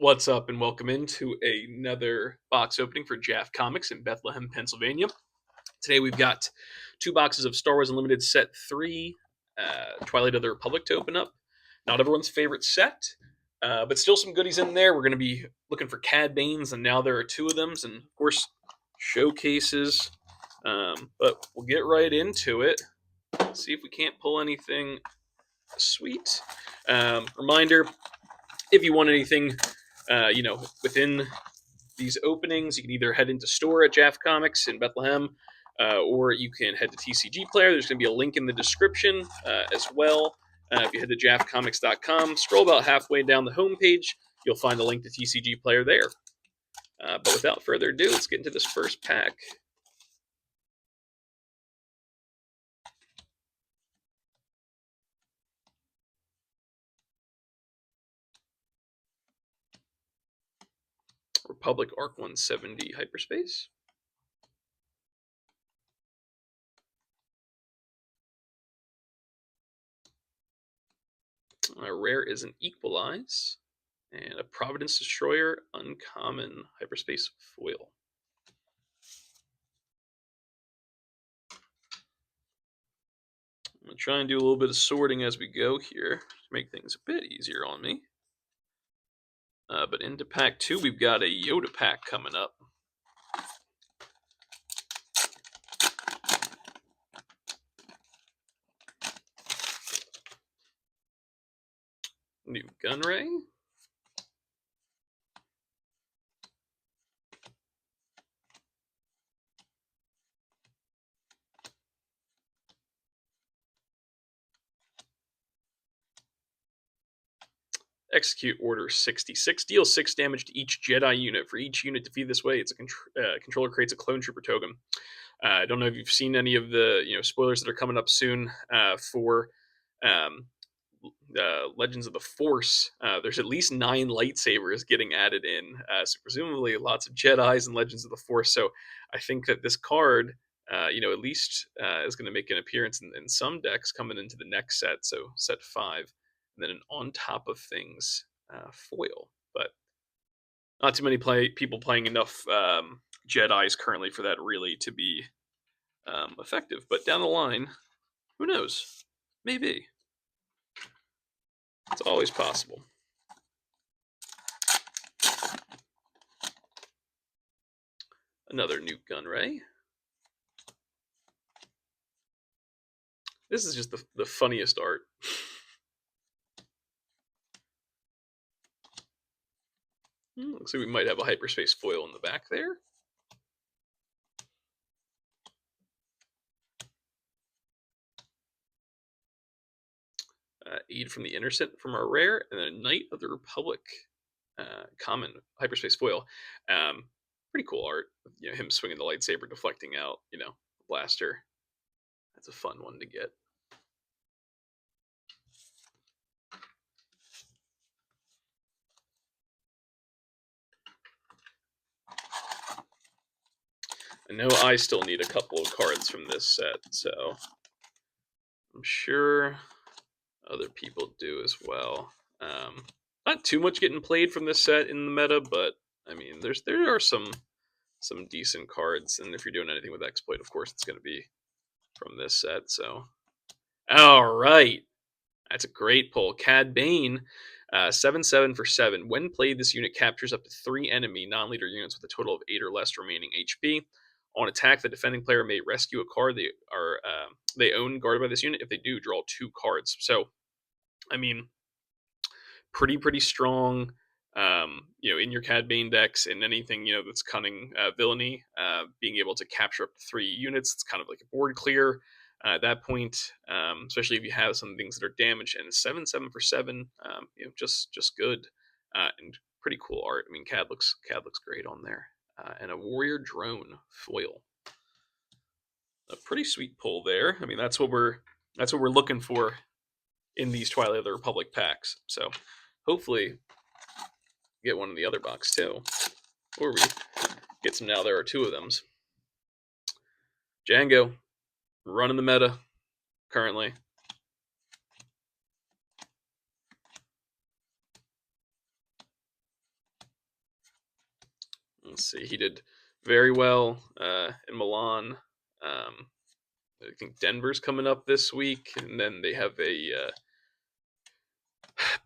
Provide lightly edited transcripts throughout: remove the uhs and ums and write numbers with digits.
What's up, and welcome into another box opening for Jaff Comics in Bethlehem, Pennsylvania. Today we've got two boxes of Star Wars Unlimited Set 3, Twilight of the Republic to open up. Not everyone's favorite set, but still some goodies in there. We're going to be looking for Cad Banes, and now there are two of them, and of course, showcases. But we'll get right into it. See if we can't pull anything sweet. Reminder, if you want anything within these openings, you can either head into store at Jaff Comics in Bethlehem, or you can head to TCG Player. There's going to be a link in the description as well. If you head to jaffcomics.com, scroll about halfway down the homepage, you'll find a link to TCG Player there. But without further ado, let's get into this first pack. Republic Arc 170 Hyperspace. Rare is an Equalize. And a Providence Destroyer Uncommon Hyperspace Foil. I'm going to try and do a little bit of sorting as we go here to make things a bit easier on me. But into pack 2, we've got a Yoda pack coming up. New Gunray. Execute Order 66. Deal 6 damage to each Jedi unit. For each unit defeated this way, it's a controller creates a Clone Trooper token. I don't know if you've seen any of the spoilers that are coming up soon for Legends of the Force. There's at least 9 lightsabers getting added in, so presumably lots of Jedis and Legends of the Force. So I think that this card, at least is going to make an appearance in some decks coming into the next set. So set 5. And then an on top of things foil, but not too many people playing enough Jedis currently for that really to be effective. But down the line, who knows? Maybe. It's always possible. Another Nuke Gunray. This is just the funniest art. Looks like we might have a hyperspace foil in the back there. Aid from the Innocent from our rare, and then a Knight of the Republic common hyperspace foil. Pretty cool art. Him swinging the lightsaber, deflecting out, blaster. That's a fun one to get. I know I still need a couple of cards from this set, so I'm sure other people do as well. Not too much getting played from this set in the meta, but I mean, there are some decent cards, and if you're doing anything with Exploit, of course, it's going to be from this set. So, all right, that's a great pull. Cad Bane, 7/7 for 7. When played, this unit captures up to 3 enemy non-leader units with a total of 8 or less remaining HP. On attack, the defending player may rescue a card they own guarded by this unit. If they do, draw 2 cards. So, I mean, pretty strong. In your Cad Bane decks and anything that's cunning villainy, being able to capture up to 3 units, it's kind of like a board clear at that point. Especially if you have some things that are damaged, and 7/7 for 7, just good and pretty cool art. I mean, Cad looks great on there. And a Warrior Drone foil. A pretty sweet pull there. I mean, that's what we're looking for in these Twilight of the Republic packs. So hopefully get one in the other box too, or we get some now. There are 2 of them. Django running the meta currently. Let's see, he did very well in Milan. I think Denver's coming up this week, and then they have a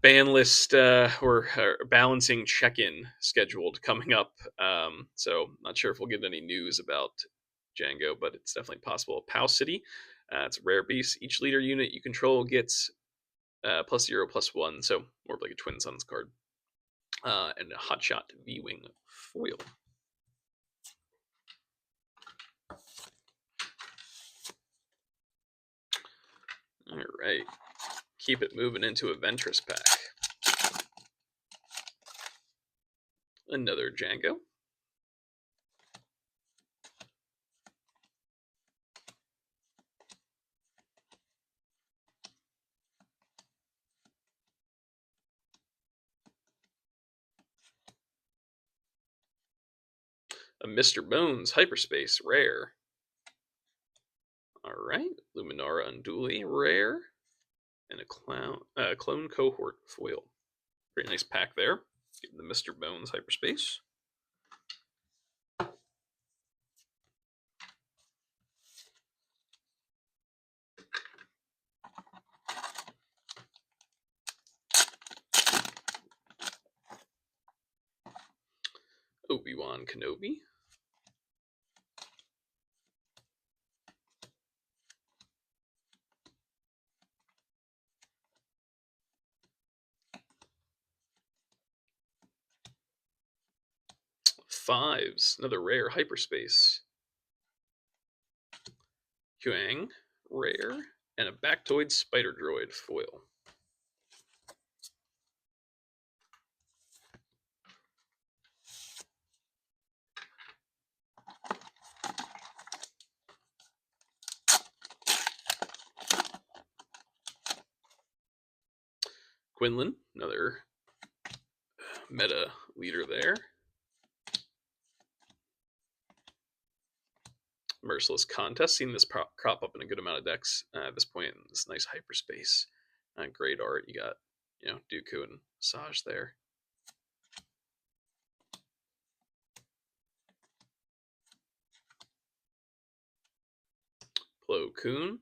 ban list or balancing check-in scheduled coming up. So not sure if we'll get any news about Django, but it's definitely possible. Pow City, it's a rare beast. Each leader unit you control gets +0/+1, so more of like a Twin Suns card. And a Hotshot V-Wing foil. All right, keep it moving into a Ventress pack. Another Django. A Mr. Bones Hyperspace rare. All right, Luminara Unduli rare, and a Clone Cohort foil. Pretty nice pack there. Getting the Mr. Bones Hyperspace. Obi-Wan Kenobi. Fives, another rare Hyperspace. Huang, rare, and a Bactoid Spider Droid foil. Quinlan, another meta leader there. Merciless Contest, seen this crop up in a good amount of decks at this point. This nice Hyperspace, great art. You got, Dooku and Saj there. Plo Koon,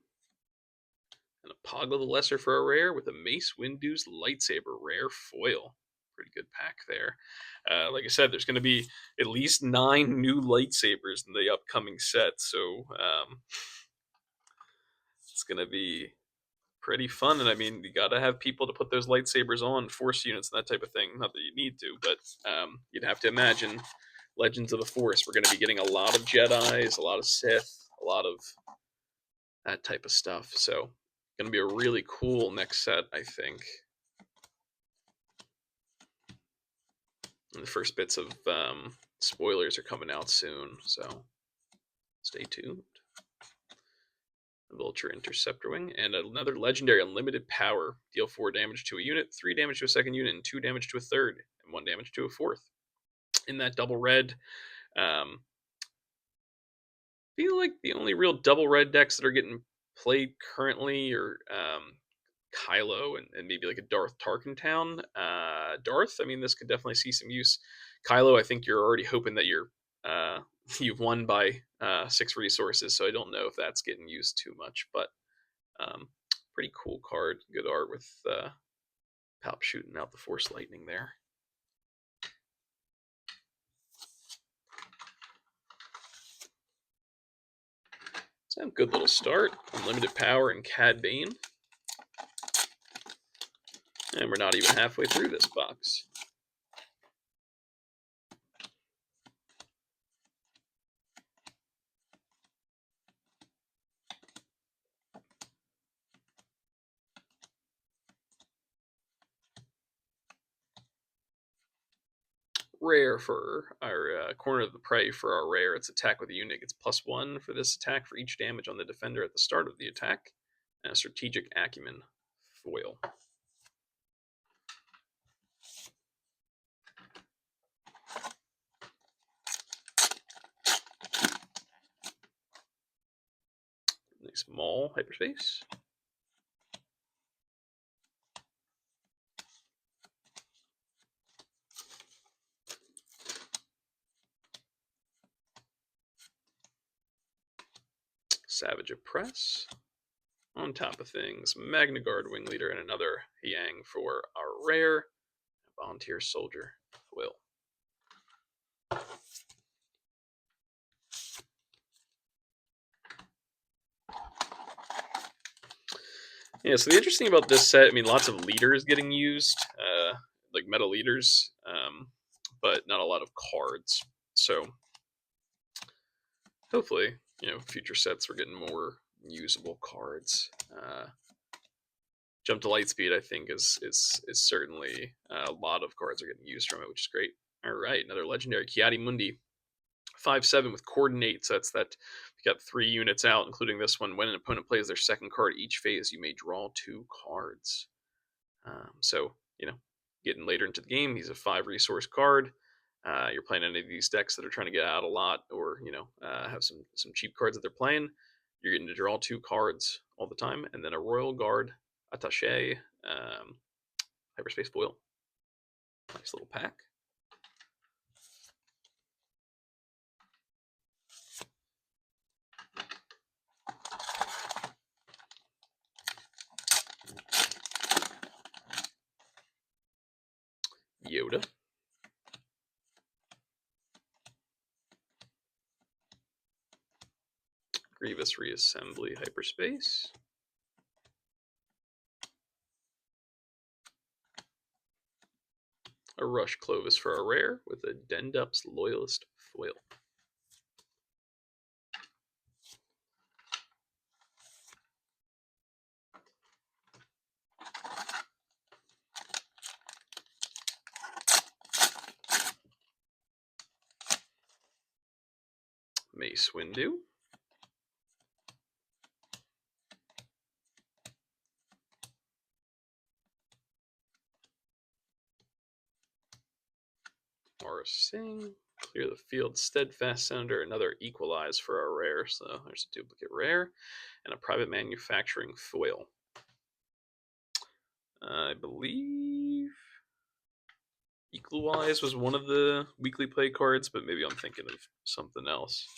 and a Poggle the Lesser for a rare with a Mace Windu's Lightsaber rare foil. Pretty good pack there. Like I said, there's going to be at least 9 new lightsabers in the upcoming set, so it's going to be pretty fun. And I mean, you got to have people to put those lightsabers on, Force units and that type of thing. Not that you need to, but you'd have to imagine Legends of the Force. We're going to be getting a lot of Jedis, a lot of Sith, a lot of that type of stuff. So, going to be a really cool next set, I think. And the first bits of spoilers are coming out soon, so stay tuned. Vulture Interceptor Wing, and another legendary unlimited power. Deal 4 damage to a unit, 3 damage to a second unit, and 2 damage to a third, and 1 damage to a fourth. In that double red, feel like the only real double red decks that are getting played currently are Kylo and maybe like a Darth Tarkentown. Darth, I mean, this could definitely see some use. Kylo, I think you're already hoping that you've won by 6 resources, so I don't know if that's getting used too much, but pretty cool card. Good art with Palp shooting out the Force Lightning there. So a good little start. Unlimited Power and Cad Bane. And we're not even halfway through this box. Rare for our Corner of the Prey for our rare. It's attack with a unit gets +1 for this attack for each damage on the defender at the start of the attack. And a Strategic Acumen foil. Nice Maul Hyperspace. Savage Oppress. On top of things, Magna Guard Wing Leader and another Yang for our rare. Volunteer Soldier Will. Yeah, so the interesting about this set, I mean, lots of leaders getting used, like meta leaders, but not a lot of cards. So hopefully, future sets we're getting more usable cards. Jump to Lightspeed, I think, is certainly a lot of cards are getting used from it, which is great. All right, another legendary Kiadi Mundi, 5/7 with Coordinate. So that's that. You got 3 units out, including this one. When an opponent plays their second card each phase, you may draw 2 cards. So getting later into the game, he's a 5 resource card. You're playing any of these decks that are trying to get out a lot, or have some cheap cards that they're playing. You're getting to draw 2 cards all the time, and then a Royal Guard Attaché, Hyperspace Foil. Nice little pack. Yoda. Grievous Reassembly Hyperspace. A Rush Clovis for a rare with a Dendup's Loyalist foil. Mace Windu. Aura Singh. Clear the field. Steadfast Senator. Another Equalize for a rare. So there's a duplicate rare. And a Private Manufacturing foil. I believe Equalize was one of the weekly play cards, but maybe I'm thinking of something else.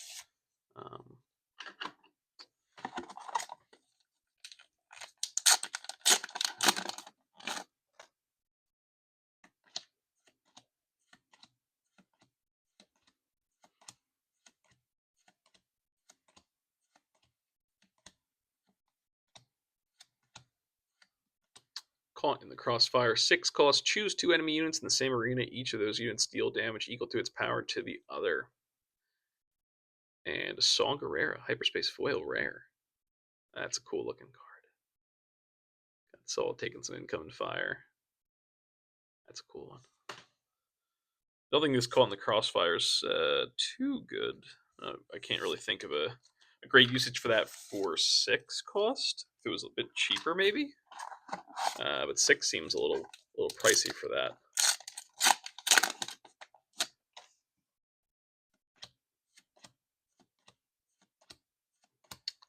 Caught in the Crossfire. 6 cost. Choose 2 enemy units in the same arena. Each of those units deal damage equal to its power to the other. And a Saw Gerrera, Hyperspace Foil rare. That's a cool looking card. Got Saw taking some incoming fire. That's a cool one. I don't think this Caught in the Crossfire is too good. I can't really think of a great usage for that for 6 cost. If it was a bit cheaper, maybe. But 6 seems a little pricey for that.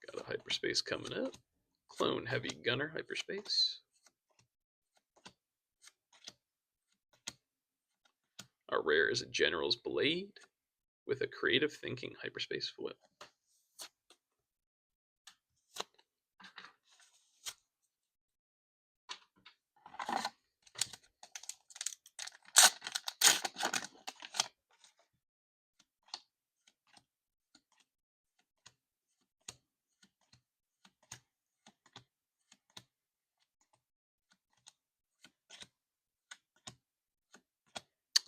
Got a Hyperspace coming up. Clone Heavy Gunner Hyperspace. Our rare is a General's Blade with a Creative Thinking Hyperspace foil.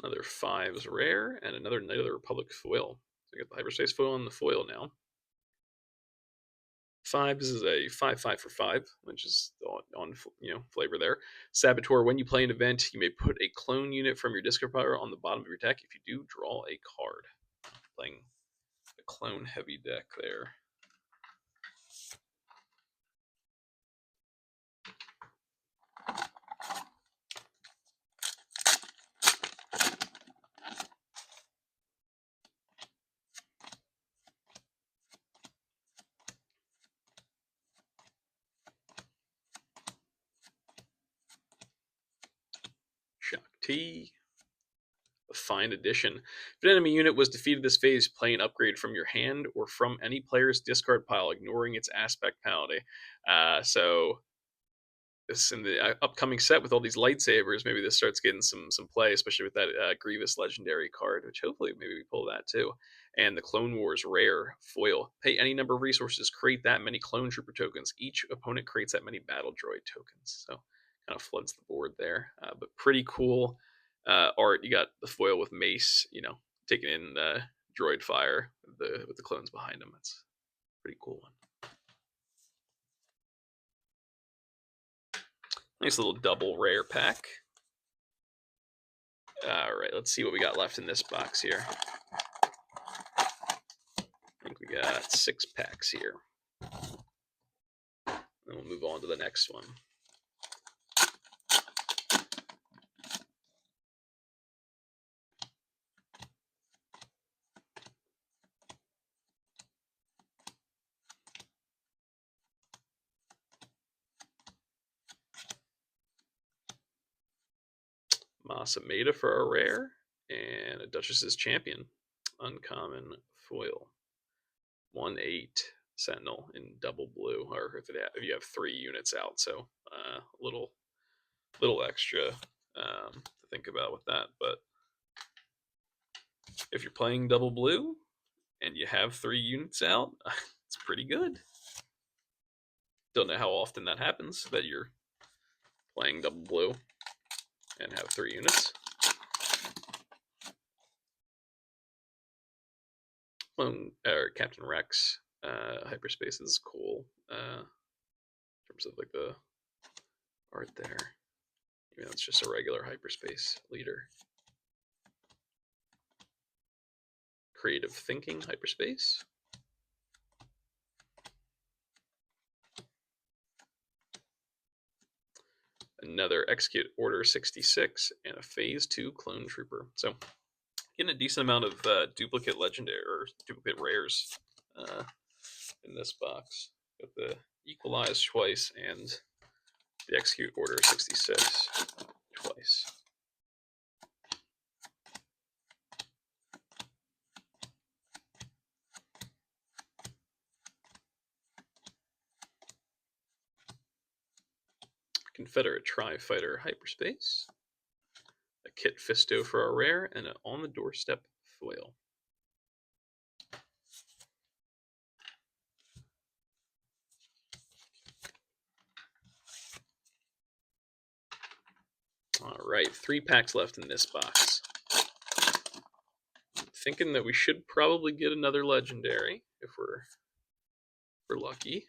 Another 5's rare, and another Knight of the Republic foil. So I got the Hyperspace foil and the foil now. 5 is a 5/5 for 5, which is on flavor there. Saboteur. When you play an event, you may put a clone unit from your discard pile on the bottom of your deck. If you do, draw a card. Playing a clone heavy deck there. Shakti. A Fine Edition. If an enemy unit was defeated this phase, play an upgrade from your hand or from any player's discard pile, ignoring its aspect penalty. So this in the upcoming set with all these lightsabers, maybe this starts getting some play, especially with that Grievous legendary card, which hopefully maybe we pull that too. And the Clone Wars rare foil. Pay any number of resources, create that many Clone Trooper tokens. Each opponent creates that many Battle Droid tokens. So kind of floods the board there, but pretty cool art. You got the foil with Mace, taking in droid fire with the clones behind him. That's a pretty cool one. Nice little double rare pack. All right, let's see what we got left in this box here. I think we got 6 packs here. Then we'll move on to the next one. Masameda for a rare, and a Duchess's Champion, uncommon foil. 1/8 Sentinel in double blue, or if you have 3 units out, so a little extra to think about with that. But if you're playing double blue and you have 3 units out, it's pretty good. Don't know how often that happens, that you're playing double blue and have 3 units. Captain Rex hyperspace is cool in terms of like the art there. Even though it's just a regular hyperspace leader. Creative Thinking hyperspace. Another Execute Order 66 and a Phase 2 Clone Trooper. So getting a decent amount of duplicate legendary or duplicate rares in this box. Got the Equalize twice and the Execute Order 66 twice. Confederate Tri-Fighter hyperspace. A Kit Fisto for a rare, and an On the Doorstep foil. All right, 3 packs left in this box. I'm thinking that we should probably get another legendary if we're lucky.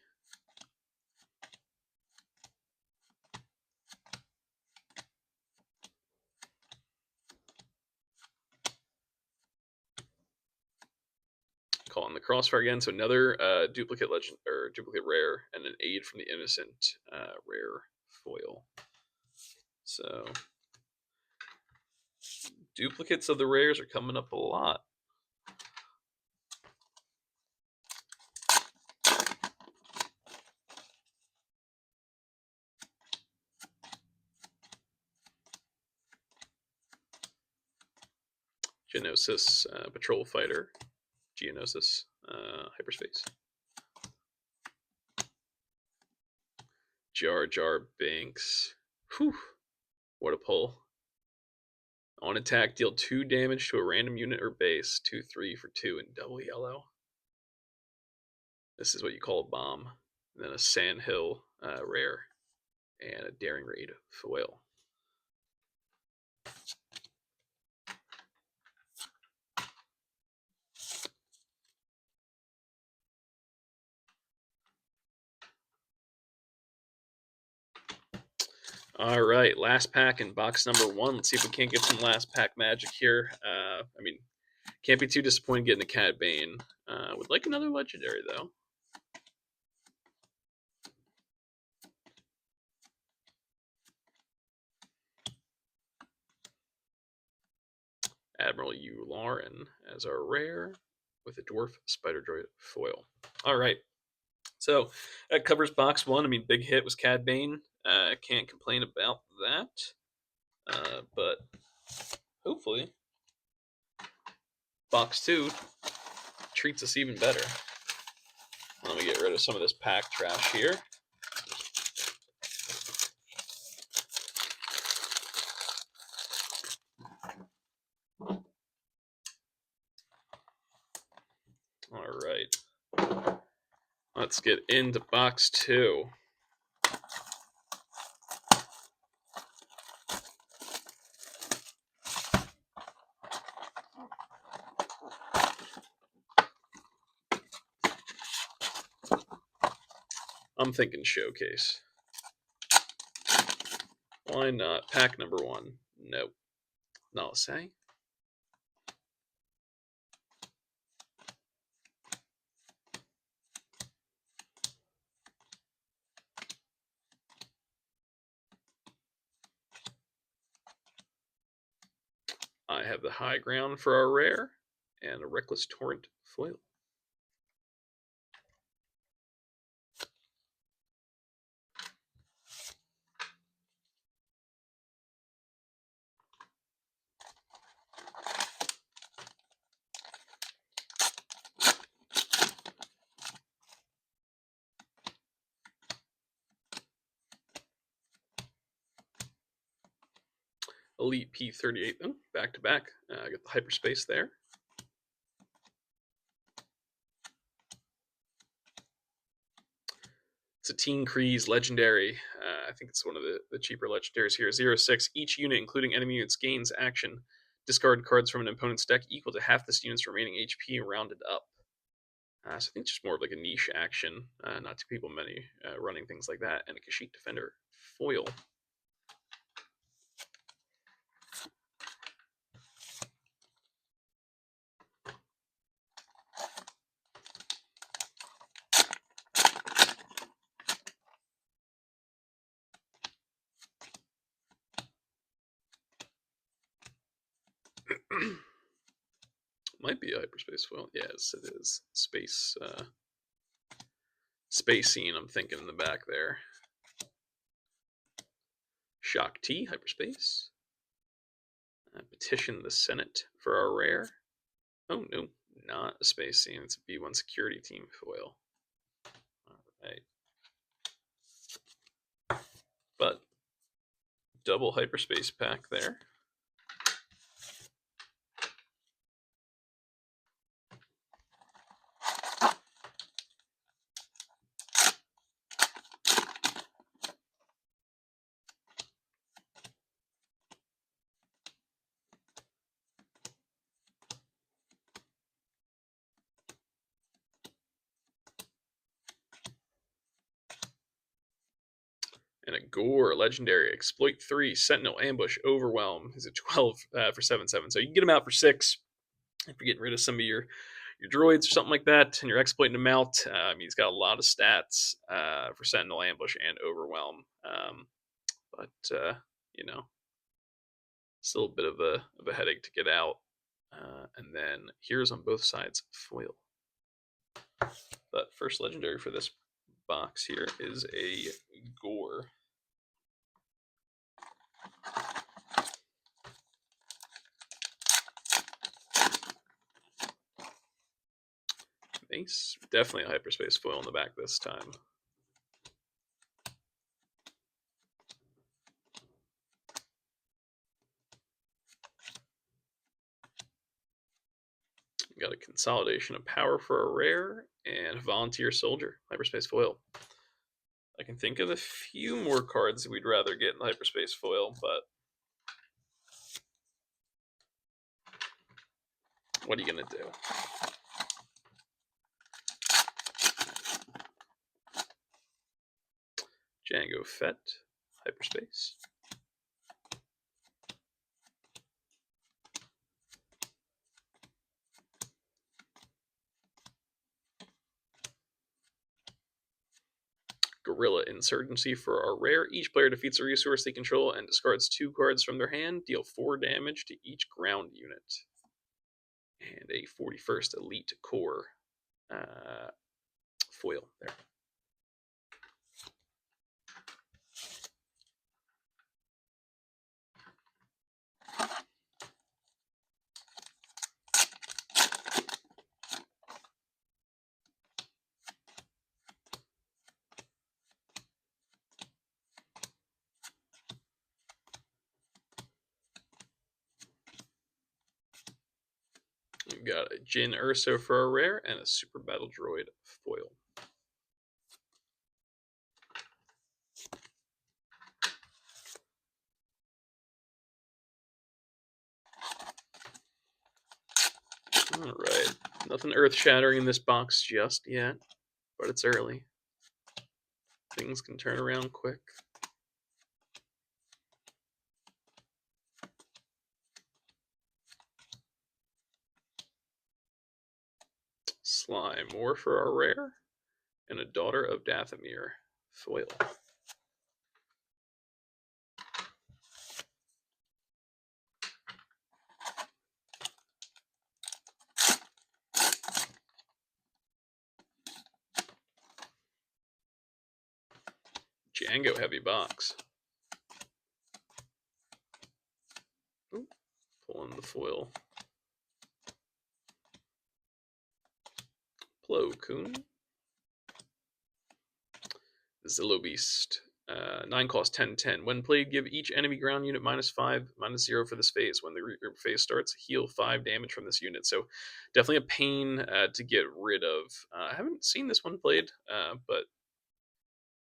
Calling the Crossfire again, so another duplicate legend or duplicate rare and an Aid from the Innocent rare foil. So duplicates of the rares are coming up a lot. Geonosis Patrol Fighter. Geonosis hyperspace. Jar Jar Binks. Whew. What a pull. On attack, deal 2 damage to a random unit or base. 2/3 for 2 in double yellow. This is what you call a bomb. And then a Sandhill rare. And a Daring Raid foil. All right, last pack in box number 1. Let's see if we can't get some last pack magic here. I mean, can't be too disappointed getting a Cad Bane. Would like another legendary, though. Admiral Yularen as our rare with a Dwarf Spider Droid foil. All right, so that covers box 1. I mean, big hit was Cad Bane. Can't complain about that. But hopefully Box 2 treats us even better. Let me get rid of some of this pack trash here. All right. Let's get into box 2. I'm thinking showcase. Why not? Pack number 1. Nope. Null say. I have the high ground for our rare and a Reckless Torrent foil. Elite P38 though, back to back. I got the hyperspace there. Satine Kree's legendary. I think it's one of the cheaper legendaries here. 0/6. Each unit, including enemy units, gains action. Discard cards from an opponent's deck equal to half this unit's remaining HP rounded up. So I think it's just more of like a niche action. Not too people many running things like that. And a Kashyyyk Defender foil. Might be a hyperspace foil. Yes, it is. Space scene, I'm thinking in the back there. Shock T, hyperspace. Petition the Senate for our rare. Oh, no, not a space scene. It's a B1 security team foil. Alright. But, double hyperspace pack there. And a Gore legendary. Exploit 3, Sentinel, Ambush, Overwhelm. He's a 12 for 7/7. So you can get him out for 6 if you're getting rid of some of your droids or something like that, and you're exploiting them out. He's got a lot of stats for Sentinel, Ambush, and Overwhelm. But you know, still a bit of a headache to get out. And then here's on both sides foil. But first legendary for this box here is a Gore. Nice. Definitely a hyperspace foil in the back this time. We got a Consolidation of Power for a rare and Volunteer Soldier, hyperspace foil. I can think of a few more cards we'd rather get in hyperspace foil, but what are you going to do? Jango Fett, hyperspace. Guerrilla Insurgency for our rare. Each player defeats a resource they control and discards 2 cards from their hand. Deal 4 damage to each ground unit. And a 41st Elite Core foil there. got a Jin Urso for a rare and a Super Battle Droid foil. Alright, nothing earth-shattering in this box just yet, but it's early. Things can turn around quick. Slime War for our rare, and a Daughter of Dathomir foil. Django heavy box. Ooh, pulling the foil. Plo Koon. Zillo Beast. 9 cost 10/10. When played, give each enemy ground unit -5, -0 for this phase. When the regroup phase starts, heal 5 damage from this unit. So definitely a pain to get rid of. I haven't seen this one played, but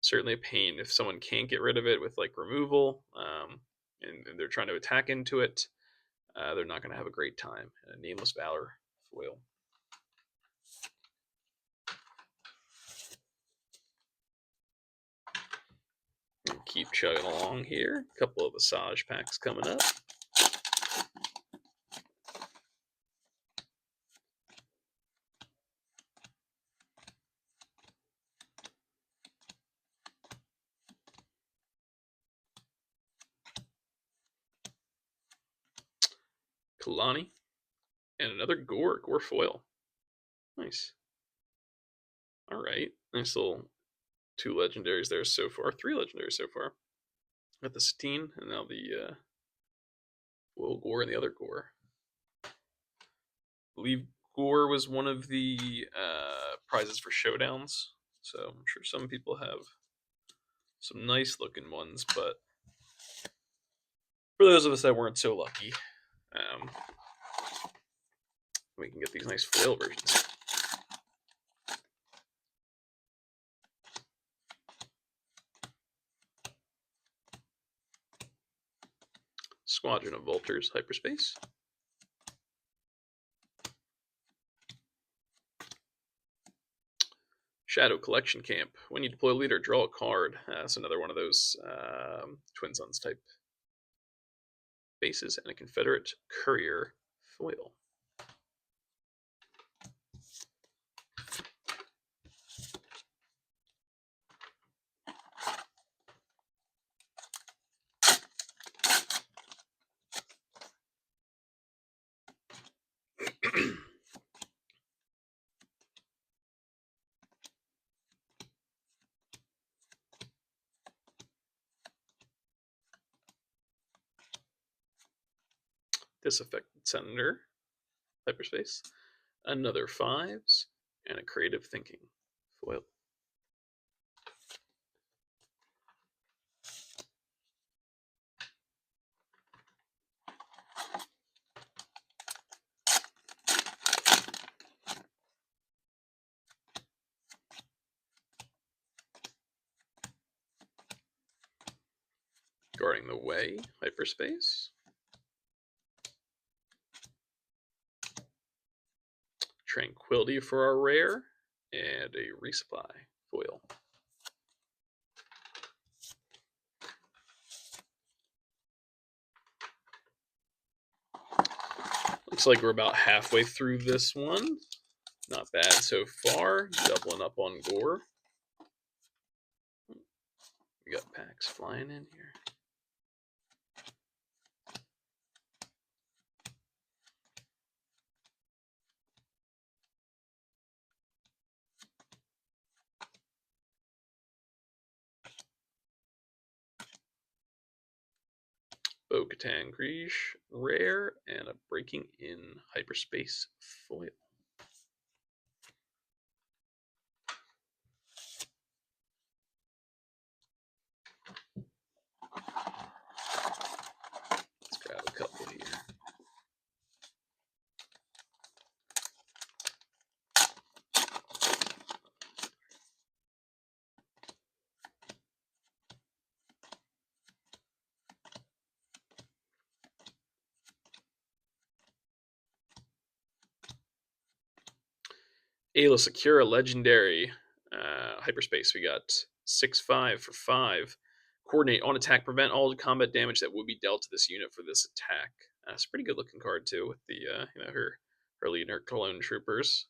certainly a pain if someone can't get rid of it with like removal, and they're trying to attack into it. They're not going to have a great time. Nameless Valor foil. Keep chugging along here. A couple of Visage packs coming up. Kalani. And another Gore foil. Nice. Alright. Nice little 2 legendaries there so far. 3 legendaries so far. Got the Satine, and now the Will Gore and the other Gore. I believe Gore was one of the prizes for showdowns, so I'm sure some people have some nice looking ones, but for those of us that weren't so lucky, we can get these nice foil versions. Squadron of Vultures Hyperspace. Shadow Collection Camp. When you deploy a leader, draw a card. That's another one of those Twin Suns type bases, and a Confederate Courier foil. Disaffected Senator, Hyperspace, another 5s, and a Creative Thinking foil. Guarding the Way, Hyperspace. Tranquility for our rare, and a Resupply foil. Looks like we're about halfway through this one. Not bad so far. Doubling up on Gore. We got packs flying in here. Bo-Katan Greesh, rare, and a Breaking In Hyperspace foil. Let's grab a couple here. Ayla Secura Legendary Hyperspace. We got 6/5 for 5. Coordinate on attack, prevent all combat damage that would be dealt to this unit for this attack. It's a pretty good looking card too, with the her lead and her clone troopers.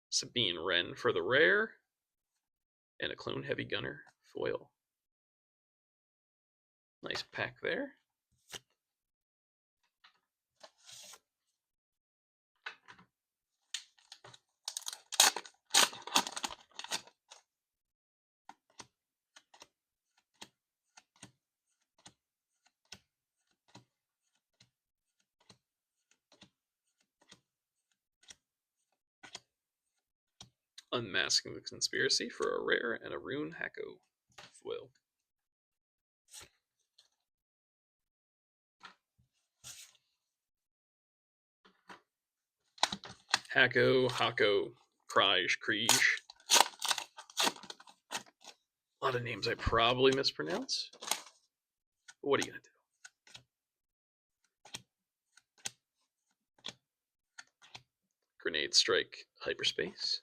Sabine Wren for the rare, and a clone heavy gunner foil. Nice pack there. Unmasking the Conspiracy for a rare and a Rune Hako foil. Hako, Kriege. A lot of names I probably mispronounce. But what are you going to do? Grenade Strike Hyperspace.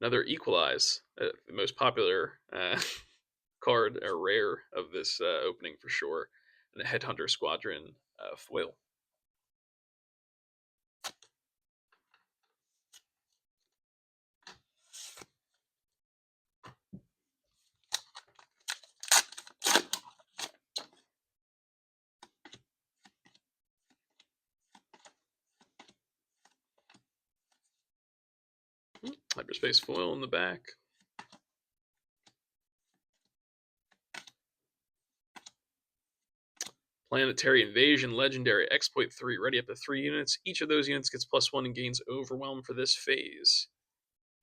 Another Equalize, the most popular card, or rare of this opening for sure. And a Headhunter Squadron foil. Hyperspace foil in the back. Planetary Invasion Legendary Exploit 3. Ready up to 3 units. Each of those units gets +1 and gains Overwhelm for this phase.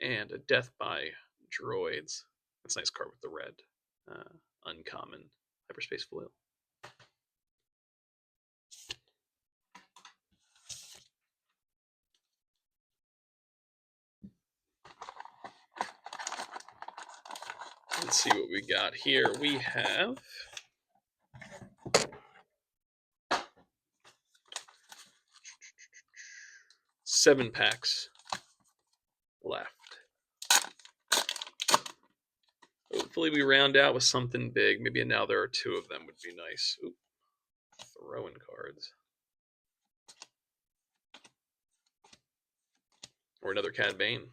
And a Death by Droids. That's a nice card with the red. Uncommon Hyperspace foil. Let's see what we got here. We have 7 packs left. Hopefully we round out with something big. Maybe now there are 2 of them would be nice. Oop. Throwing cards. Or another Cad Bane.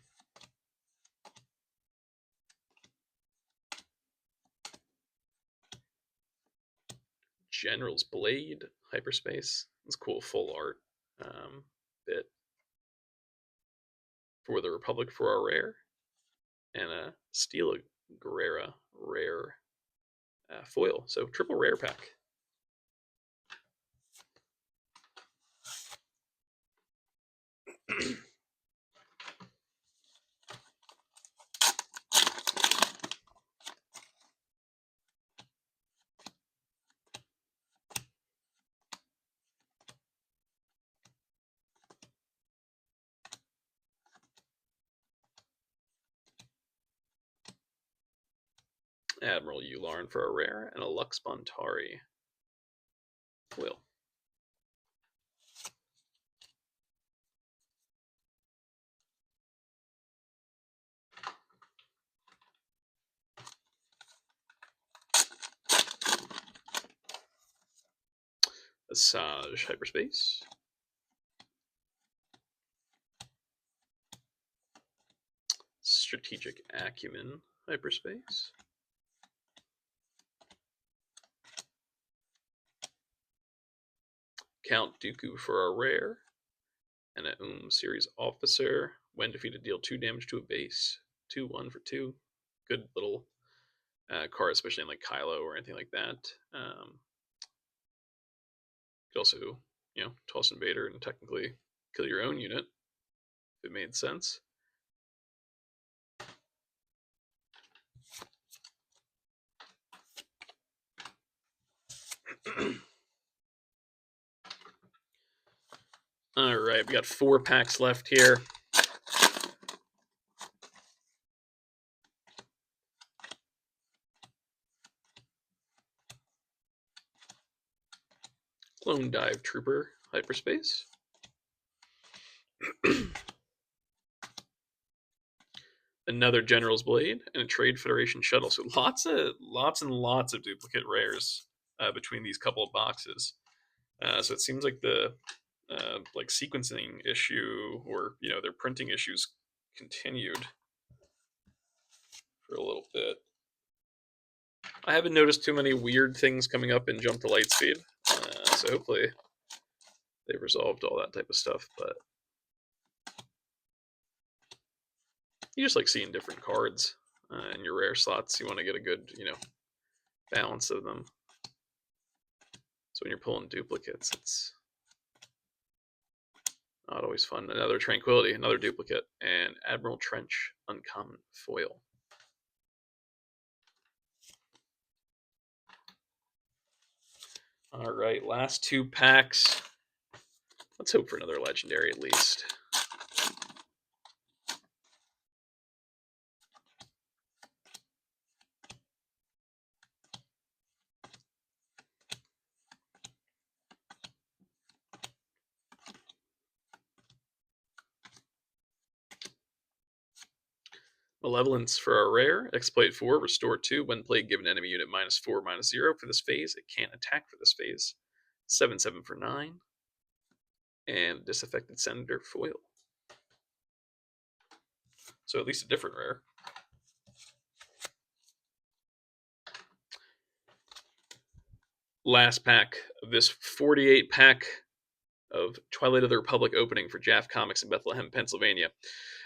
General's Blade Hyperspace. It's cool full art bit for the Republic for our rare. And a Steel Guerrera rare foil. So triple rare pack. Admiral Yularen for a rare, and a Lux Bontari foil. Asajj Hyperspace. Strategic Acumen Hyperspace. Count Dooku for a rare. And an Series Officer. When defeated, deal 2 damage to a base. 2/1 for 2. Good little card, especially in like Kylo or anything like that. You could also, toss Invader and technically kill your own unit if it made sense. All right, we got 4 packs left here. Clone Dive Trooper Hyperspace. Another General's Blade, and a Trade Federation Shuttle. So lots and lots of duplicate rares between these couple of boxes. So it seems like the like sequencing issue, or their printing issues, continued for a little bit. I haven't noticed too many weird things coming up in Jump to Lightspeed, so hopefully they've resolved all that type of stuff. But you just like seeing different cards in your rare slots. You want to get a good, balance of them. So when you're pulling duplicates, it's not always fun. Another Tranquility, another duplicate, and Admiral Trench uncommon foil. All right, last 2 packs. Let's hope for another legendary at least. Malevolence for our rare. Exploit 4, restore 2. When played, give an enemy unit -4, -0 for this phase. It can't attack for this phase. 7/7 for 9. And Disaffected Senator foil. So at least a different rare. Last pack of this 48 pack of Twilight of the Republic opening for Jaff Comics in Bethlehem, Pennsylvania.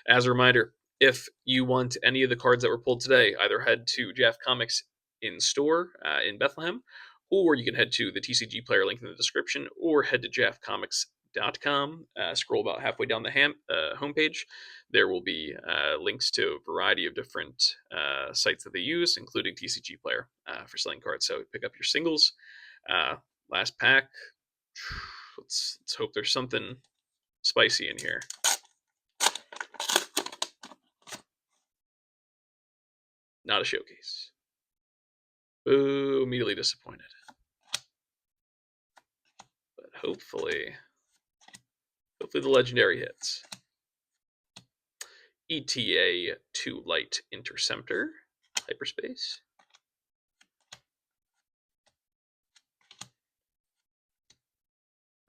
As a reminder, if you want any of the cards that were pulled today, either head to Jaff Comics in store in Bethlehem, or you can head to the TCG Player link in the description, or head to jaffcomics.com. Scroll about halfway down the homepage. There will be links to a variety of different sites that they use, including TCG Player for selling cards. So pick up your singles. Last pack. Let's hope there's something spicy in here. Not a showcase. Boo, immediately disappointed. But hopefully the legendary hits. ETA 2 Light Interceptor, Hyperspace.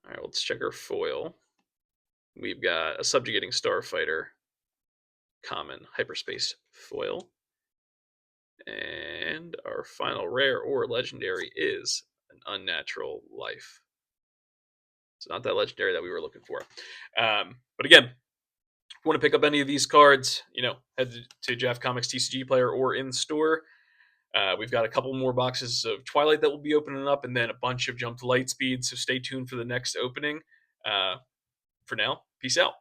All right, let's check our foil. We've got a Subjugating Starfighter, common Hyperspace foil. And our final rare or legendary is an Unnatural Life. It's not that legendary that we were looking for. But again, if you want to pick up any of these cards, head to Jaff Comics TCG Player or in store. We've got a couple more boxes of Twilight that will be opening up, and then a bunch of Jump to Lightspeed, so stay tuned for the next opening. For now, peace out.